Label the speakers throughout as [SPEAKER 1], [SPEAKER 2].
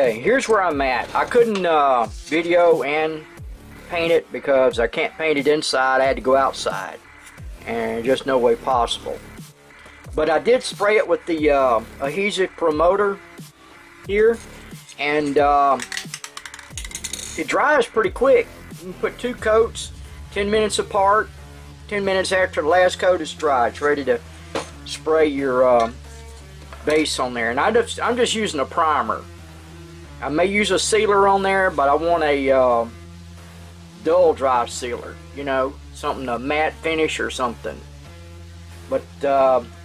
[SPEAKER 1] Okay, here's where I'm at. I couldn't video and paint it because I can't paint it inside. I had to go outside, and just no way possible. But I did spray it with the adhesive promoter here, and it dries pretty quick. You can put 2 coats 10 minutes apart. 10 minutes after the last coat is dry, it's ready to spray your base on there. And I'm just using a primer. I may use a sealer on there, but I want a dull dry sealer, you know, something, a matte finish or something. But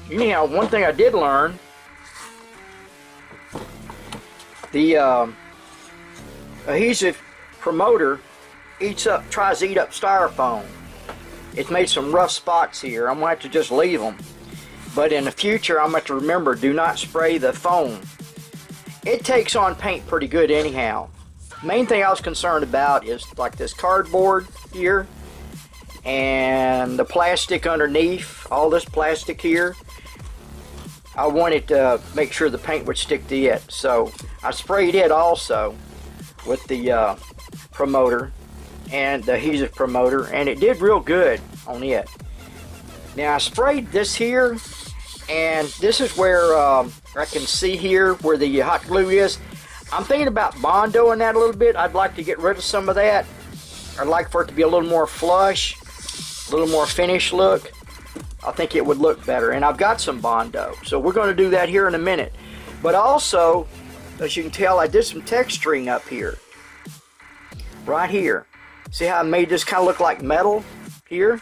[SPEAKER 1] anyhow, one thing I did learn, the adhesive promoter tries to eat up styrofoam. It's made some rough spots here. I'm going to have to just leave them. But in the future, I'm going to have to remember, do not spray the foam. It takes on paint pretty good anyhow. Main thing I was concerned about is like this cardboard here and the plastic underneath, all this plastic here. I wanted to make sure the paint would stick to it. So I sprayed it also with the promoter and the adhesive promoter, and it did real good on it. Now I sprayed this here, and this is where I can see here where the hot glue is. I'm thinking about Bondoing that a little bit. I'd like to get rid of some of that. I'd like for it to be a little more flush, a little more finished look. I think it would look better, and I've got some Bondo, so we're going to do that here in a minute. But also, as you can tell, I did some texturing up here, right here. See how I made this kind of look like metal here?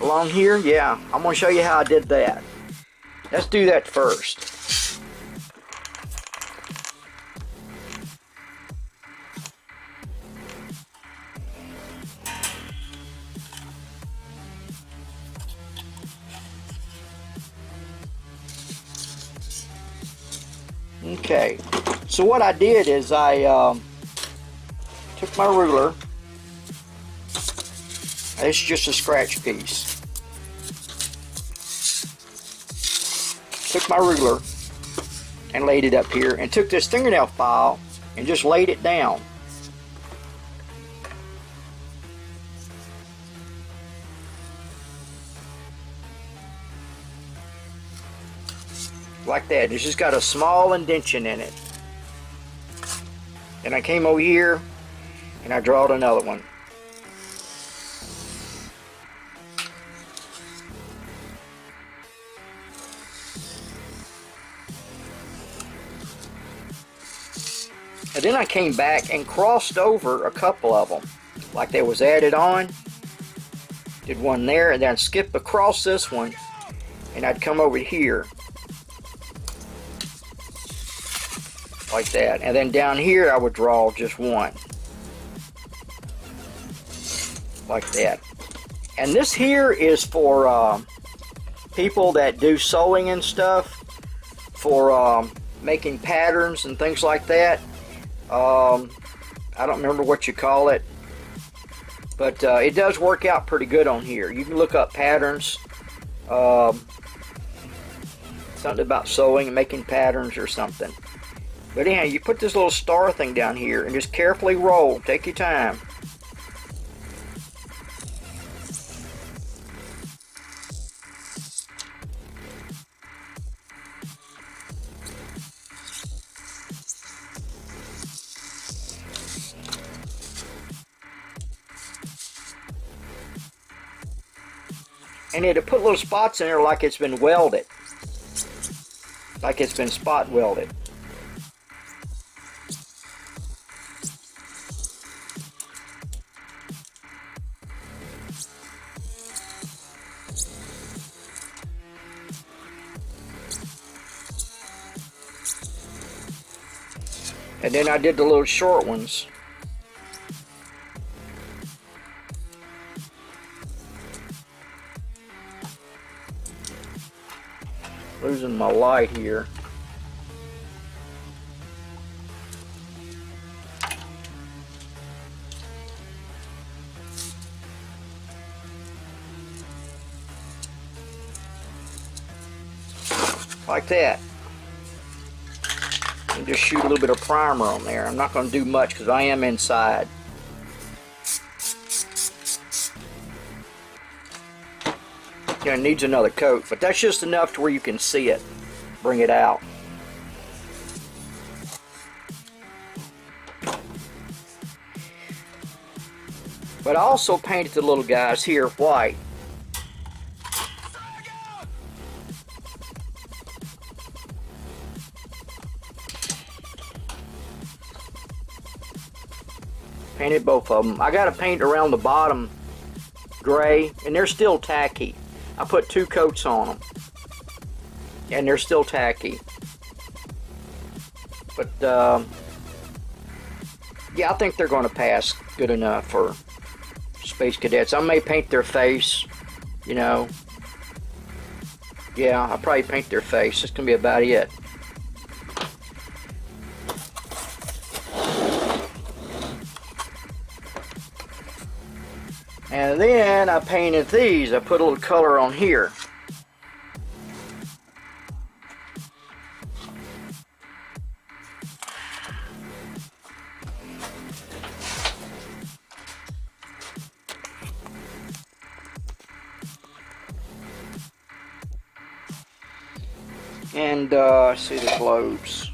[SPEAKER 1] Along here? Yeah, I'm going to show you how I did that. Let's do that first. Okay, so what I did is I took my ruler. This is just a scratch piece. Took my ruler and laid it up here, and took this fingernail file and just laid it down. Like that. It's just got a small indention in it. Then I came over here and I drawed another one. And then I came back and crossed over a couple of them, like they was added on. Did one there, and then I'd skip across this one, and I'd come over here. Like that. And then down here I would draw just one. Like that. And this here is for people that do sewing and stuff, for making patterns and things like that. I don't remember what you call it, but it does work out pretty good on here. You can look up patterns, something about sewing and making patterns or something. But anyhow, you put this little star thing down here and just carefully roll. Take your time. And it'll put little spots in there like it's been welded. Like it's been spot welded. And then I did the little short ones. Losing my light here. Like that. and just shoot a little bit of primer on there. I'm not going to do much because I am inside. Yeah, it needs another coat, but that's just enough to where you can see it. Bring it out. But I also painted the little guys here white. Painted both of them. I got to paint around the bottom gray, and they're still tacky. I put 2 coats on them, and they're still tacky. But yeah, I think they're going to pass good enough for Space Cadets. I may paint their face, you know. Yeah, I'll probably paint their face. That's going to be about it. And then I painted these. I put a little color on here. And see the globes.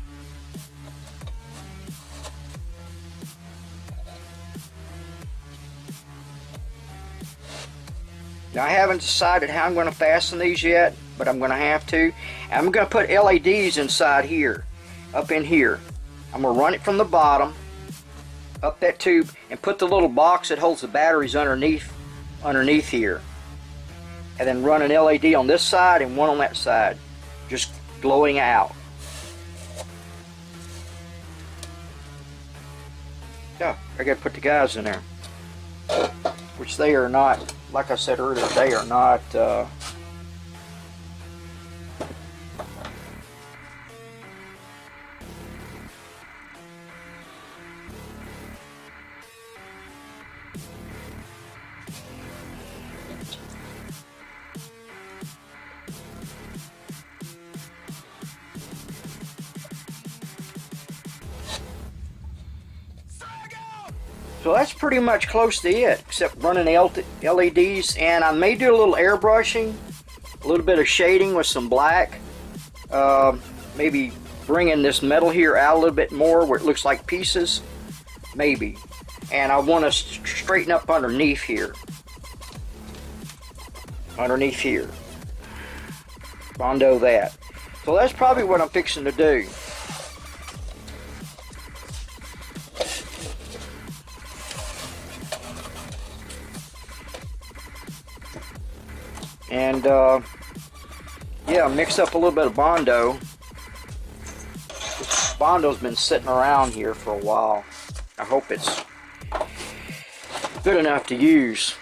[SPEAKER 1] Now I haven't decided how I'm going to fasten these yet, but I'm going to have to. And I'm going to put LEDs inside here, up in here. I'm going to run it from the bottom, up that tube, and put the little box that holds the batteries underneath here. And then run an LED on this side and one on that side, just glowing out. Yeah, I got to put the guys in there, which they are not. Like I said earlier, they are not so that's pretty much close to it, except running LEDs, and I may do a little airbrushing, a little bit of shading with some black, maybe bringing this metal here out a little bit more where it looks like pieces, maybe. And I want to straighten up underneath here, Bondo that. So that's probably what I'm fixing to do. And yeah, mix up a little bit of Bondo. Bondo's been sitting around here for a while. I hope it's good enough to use.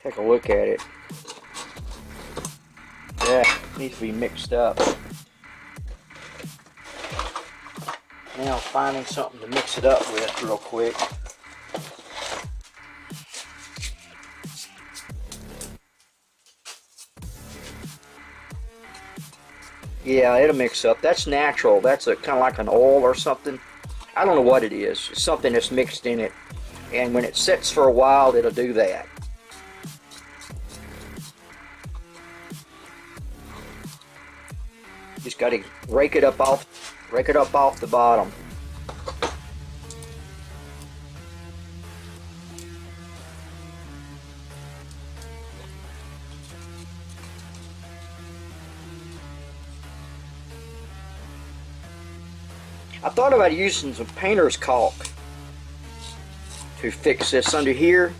[SPEAKER 1] Take a look at it. Yeah, it needs to be mixed up. Now finding something to mix it up with real quick. Yeah, it'll mix up. That's natural. That's a kind of like an oil or something. I don't know what it is. It's something that's mixed in it. And when it sits for a while, it'll do that. Just got to rake it up off the bottom. I thought about using some painter's caulk to fix this under here,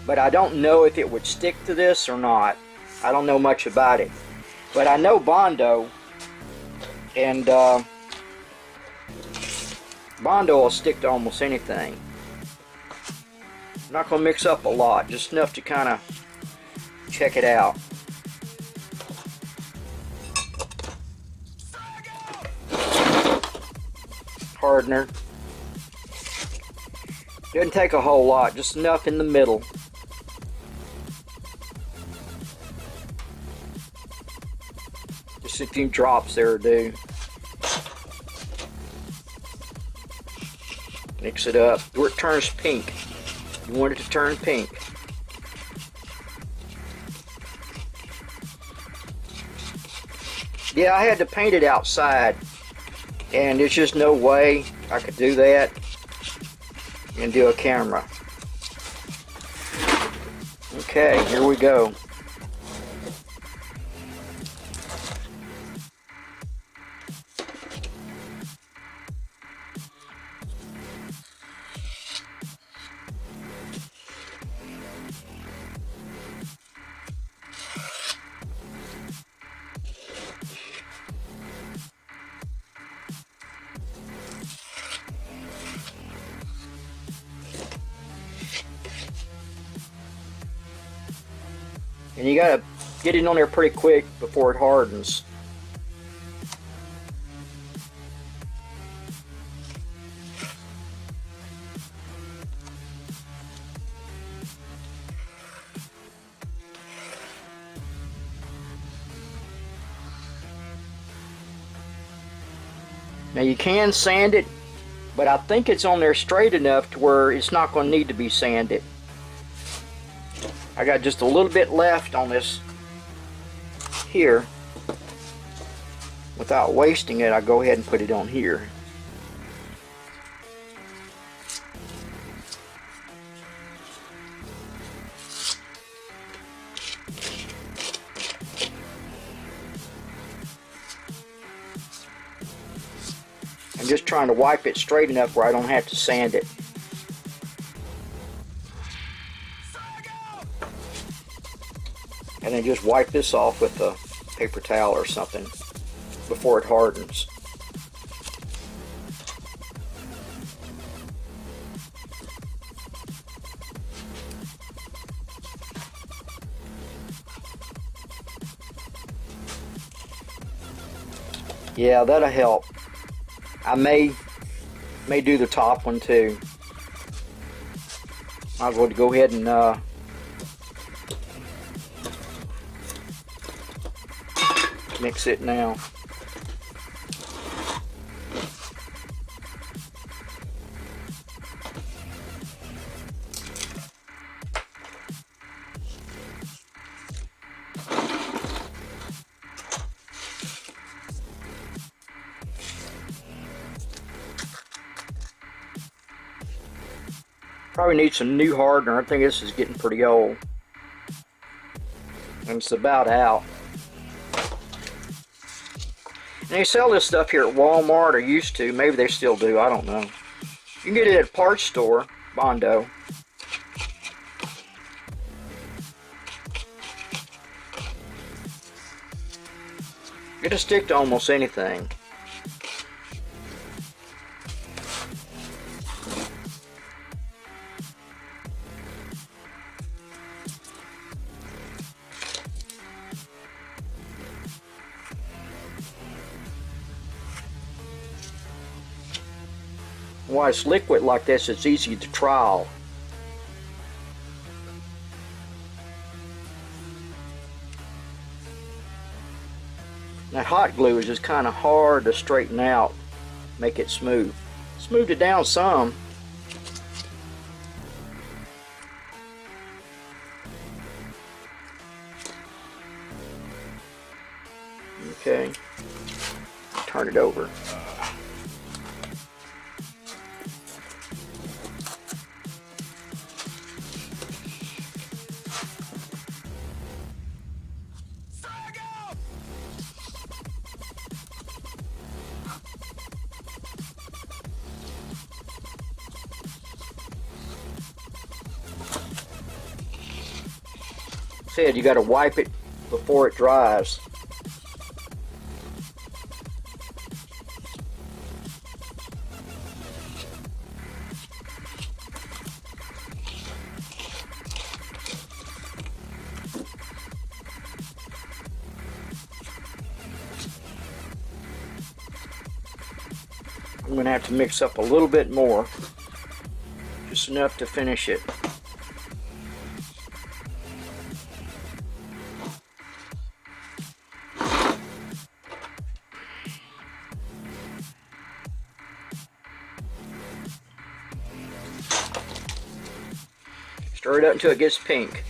[SPEAKER 1] but I don't know if it would stick to this or not. I don't know much about it, but I know Bondo, and Bondo will stick to almost anything. I'm not going to mix up a lot, just enough to kind of check it out. Hardener. Doesn't take a whole lot, just enough in the middle. Just a few drops there do. Mix it up where it turns pink. You want it to turn pink. Yeah, I had to paint it outside, and there's just no way I could do that and do a camera. Okay, here we go. And you gotta get it on there pretty quick before it hardens. Now you can sand it, but I think it's on there straight enough to where it's not going to need to be sanded. I got just a little bit left on this here. Without wasting it, I go ahead and put it on here. I'm just trying to wipe it straight enough where I don't have to sand it. And then just wipe this off with a paper towel or something before it hardens. Yeah, that'll help. I may do the top one too. Might as well go ahead and mix it now. Probably need some new hardener. I think this is getting pretty old. And it's about out. And they sell this stuff here at Walmart, or used to. Maybe they still do. I don't know. You can get it at a parts store, Bondo. It'll stick to almost anything. Why it's liquid like this, it's easy to trial. That hot glue is just kind of hard to straighten out, make it smooth. Smoothed it down some. Okay, turn it over. Said you got to wipe it before it dries. I'm going to have to mix up a little bit more. Just just enough to finish it. Stir it up until it gets pink.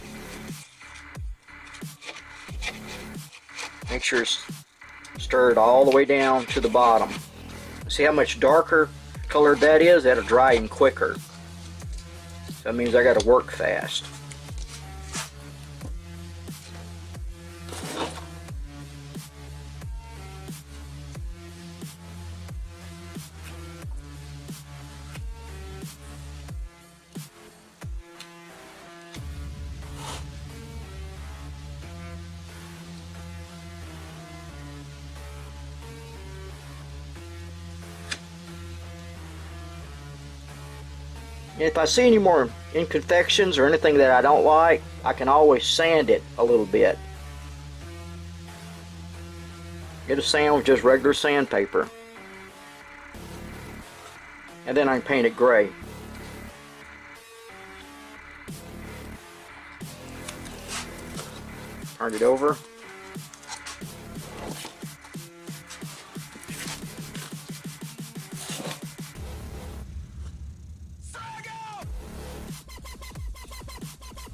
[SPEAKER 1] Make sure it's stirred all the way down to the bottom. See how much darker colored that is? That'll dry even quicker. So that means I got to work fast. If I see any more imperfections or anything that I don't like, I can always sand it a little bit. Get a sand with just regular sandpaper. And then I can paint it gray. Turn it over.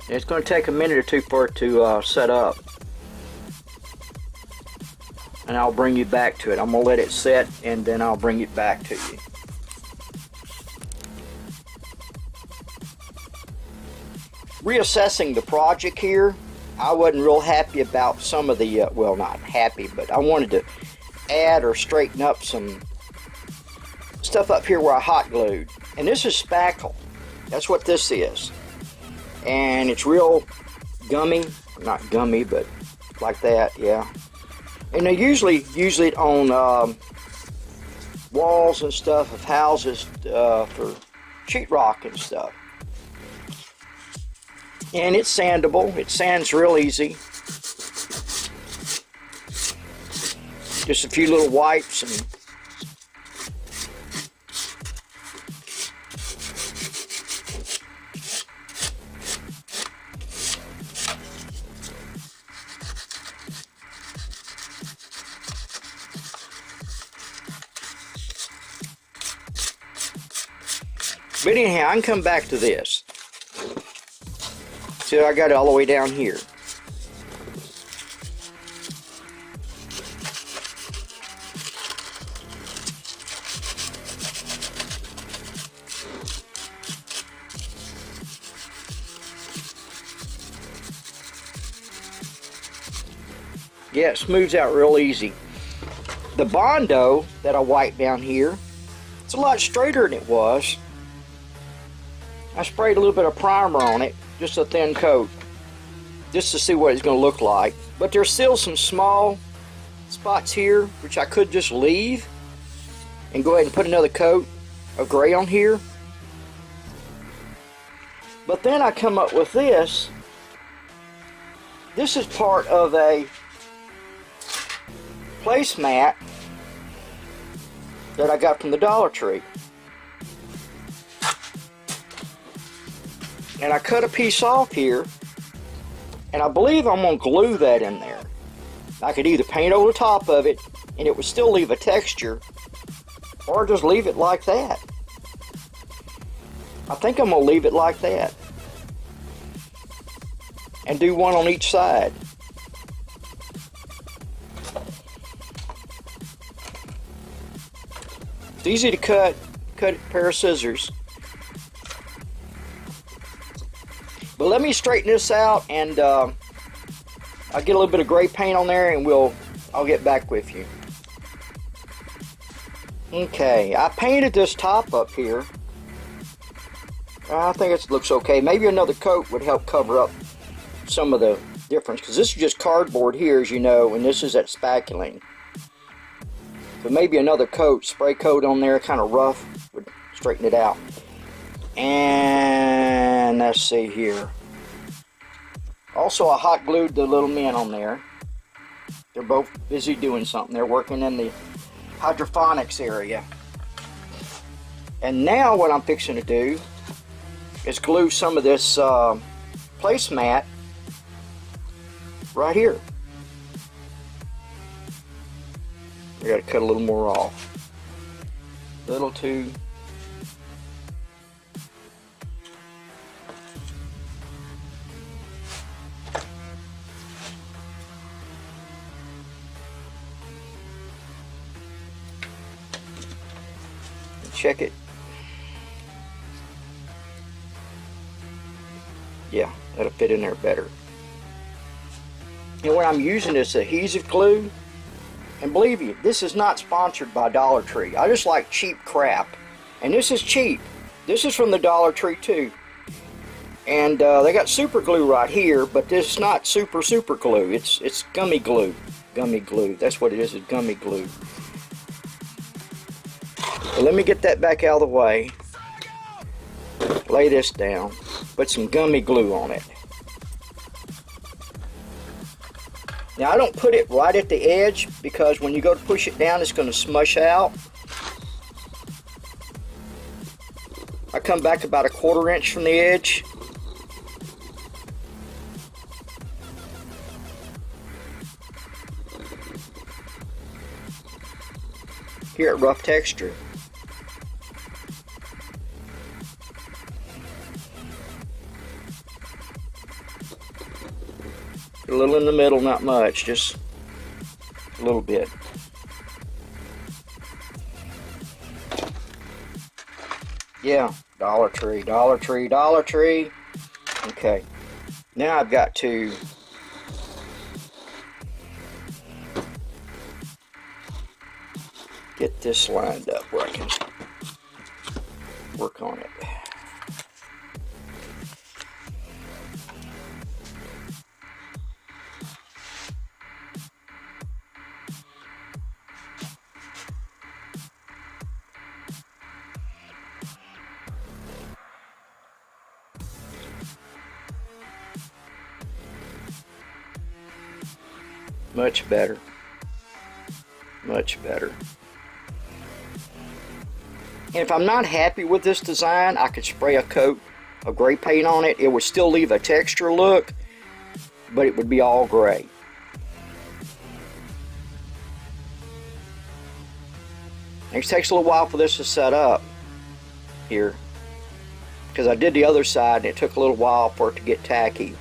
[SPEAKER 1] It's going to take a minute or two for it to set up. And I'll bring you back to it. I'm going to let it set and then I'll bring it back to you. Reassessing the project here, I wasn't real happy about some of the, well, not happy, but I wanted to add or straighten up some stuff up here where I hot glued. And this is spackle. That's what this is. And it's real gummy, not gummy, but like that, yeah. And they usually use it on walls and stuff of houses for sheetrock and stuff. And it's sandable. It sands real easy. Just a few little wipes and but anyhow, I can come back to this. See, I got it all the way down here. Yeah, it smooths out real easy. The Bondo that I wiped down here, it's a lot straighter than it was. I sprayed a little bit of primer on it, just a thin coat, just to see what it's going to look like. But there's still some small spots here, which I could just leave and go ahead and put another coat of gray on here. But then I come up with this. This is part of a placemat that I got from the Dollar Tree. And I cut a piece off here, and I believe I'm going to glue that in there. I could either paint over the top of it, and it would still leave a texture, or just leave it like that. I think I'm going to leave it like that. And do one on each side. It's easy to cut a pair of scissors. But let me straighten this out, and I'll get a little bit of gray paint on there, and I'll get back with you. Okay, I painted this top up here. I think it looks okay. Maybe another coat would help cover up some of the difference, because this is just cardboard here, as you know, and this is that spaculine. So maybe another coat, spray coat on there, kind of rough, would straighten it out. And let's see here. Also, I hot glued the little men on there. They're both busy doing something. They're working in the hydroponics area. And now what I'm fixing to do is glue some of this placemat right here. I got to cut a little more off. Little too. Check it. Yeah, that'll fit in there better. And when I'm using this adhesive glue, and believe me, this is not sponsored by Dollar Tree. I just like cheap crap. And this is cheap. This is from the Dollar Tree too. And they got super glue right here, but this is not super glue. It's gummy glue. Gummy glue. That's what it is gummy glue. Well, let me get that back out of the way. Lay this down. Put some gummy glue on it. Now I don't put it right at the edge because when you go to push it down it's going to smush out. I come back about a 1/4 inch from the edge. Here at Rough Texture. A little in the middle, not much, just a little bit. Yeah, Dollar Tree, Dollar Tree, Dollar Tree. Okay, now I've got to get this lined up where I can work on it. Much better. Much better. And if I'm not happy with this design, I could spray a coat of gray paint on it. It would still leave a texture look, but it would be all gray. It takes a little while for this to set up here, because I did the other side and it took a little while for it to get tacky.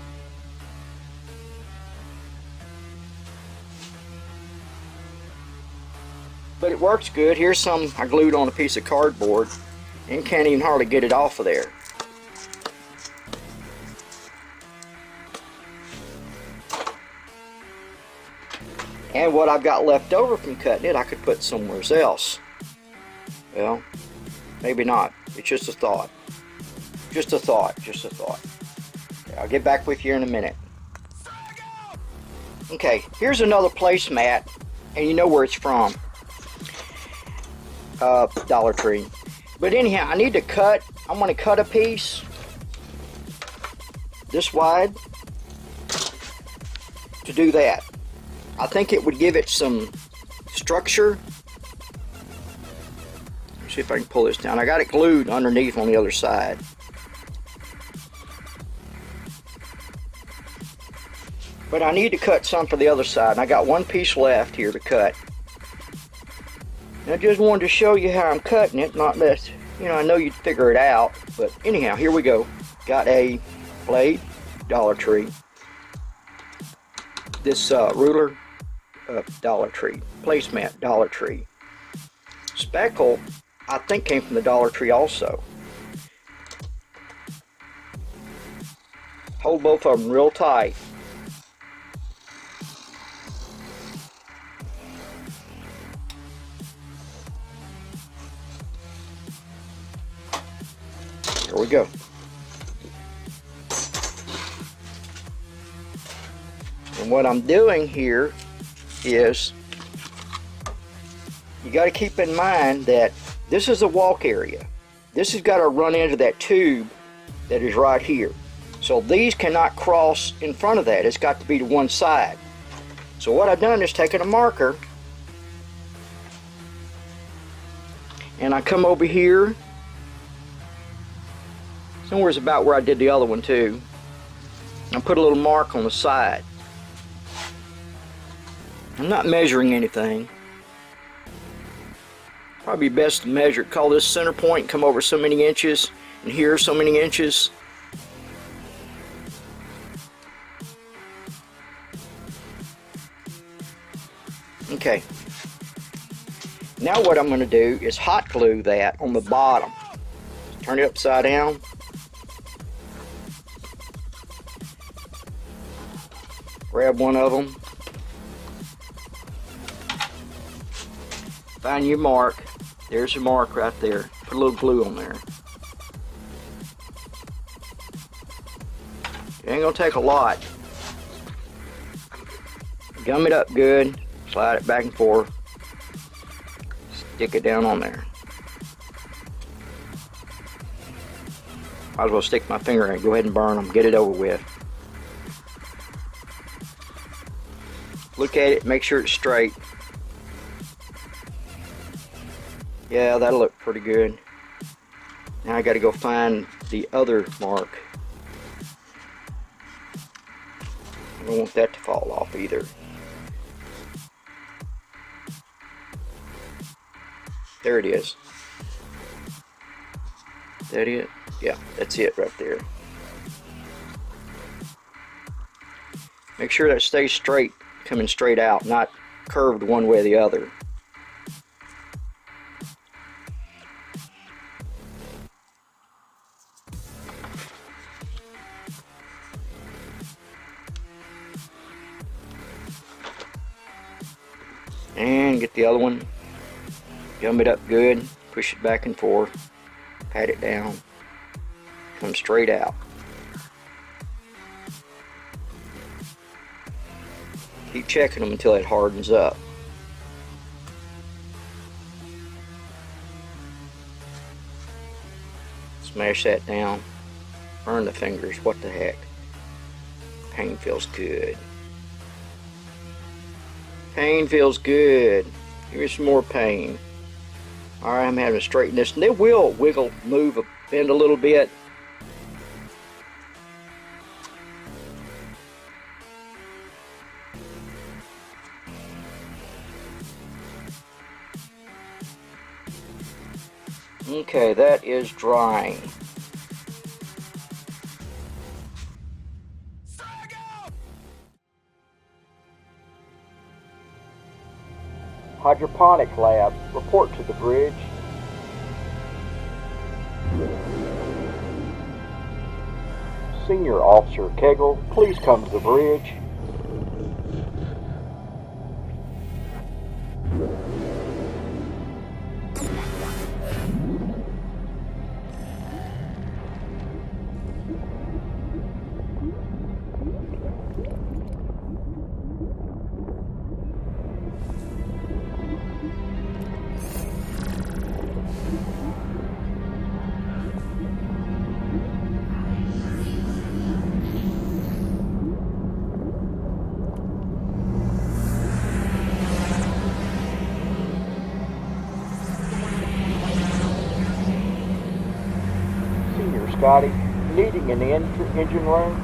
[SPEAKER 1] But it works good. Here's some I glued on a piece of cardboard and can't even hardly get it off of there. And what I've got left over from cutting it, I could put somewhere else. Well, maybe not. It's just a thought. Just a thought. Just a thought. Okay, I'll get back with you in a minute. Okay, here's another placemat, and you know where it's from. Dollar Tree. But anyhow, I need to cut. I'm going to cut a piece this wide to do that. I think it would give it some structure. Let's see if I can pull this down. I got it glued underneath on the other side. But I need to cut some for the other side, and I got one piece left here to cut. I just wanted to show you how I'm cutting it, not that, you know, I know you'd figure it out, but anyhow, here we go. Got a blade, Dollar Tree. This ruler, Dollar Tree. Placemat, Dollar Tree. Speckle, I think came from the Dollar Tree also. Hold both of them real tight. There we go. And what I'm doing here is, you got to keep in mind that this is a walk area. This has got to run into that tube that is right here. So these cannot cross in front of that. It's got to be to one side. So what I've done is taken a marker and I come over here. Somewhere's about where I did the other one too. I put a little mark on the side. I'm not measuring anything. Probably best to measure, call this center point, come over so many inches, and here so many inches. Okay. Now what I'm going to do is hot glue that on the bottom. Turn it upside down. Grab one of them. Find your mark. There's your mark right there. Put a little glue on there. It ain't gonna take a lot. Gum it up good. Slide it back and forth. Stick it down on there. Might as well stick my finger in it. Go ahead and burn them. Get it over with. Look at it. Make sure it's straight. Yeah, that'll look pretty good. Now I got to go find the other mark. I don't want that to fall off either. There it is. Is that it? Yeah, that's it right there. Make sure that stays straight, coming straight out, not curved one way or the other. And get the other one. Gum it up good. Push it back and forth. Pat it down. Come straight out. Keep checking them until it hardens up. Smash that down. Burn the fingers. What the heck? Pain feels good. Pain feels good. Give me some more pain. Alright, I'm having to straighten this. And they will wiggle, move, bend a little bit. Okay, that is drying. Hydroponic lab, report to the bridge. Senior Officer Kegel, please come to the bridge. Scotty, needing an engine room.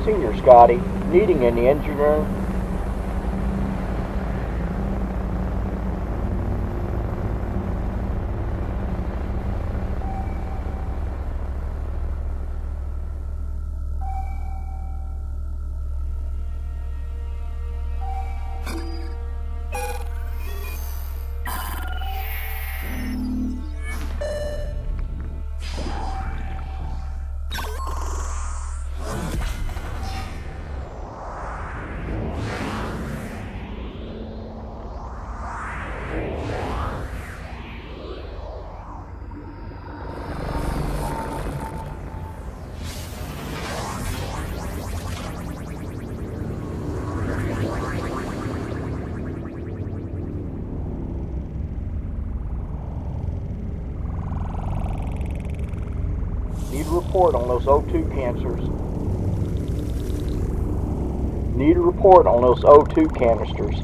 [SPEAKER 1] Senior Scotty, needing an engine room. Need a report on those O2 cancers. Need a report on those O2 canisters.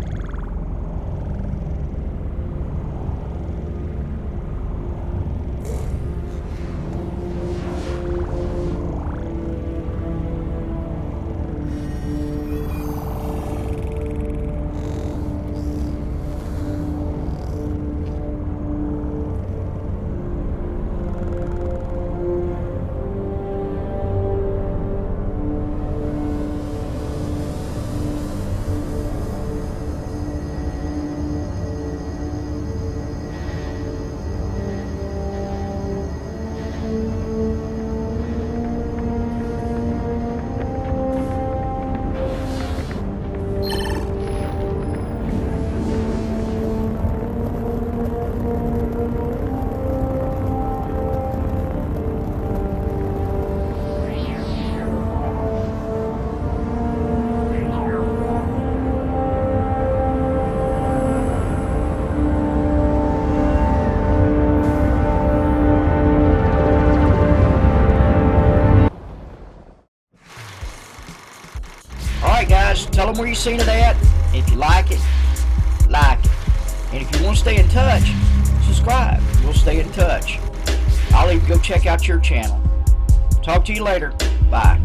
[SPEAKER 1] tell them where you seen it at. If you like it, like it. And if you want to stay in touch, subscribe. We'll stay in touch. I'll even go check out your channel. Talk to you later. Bye.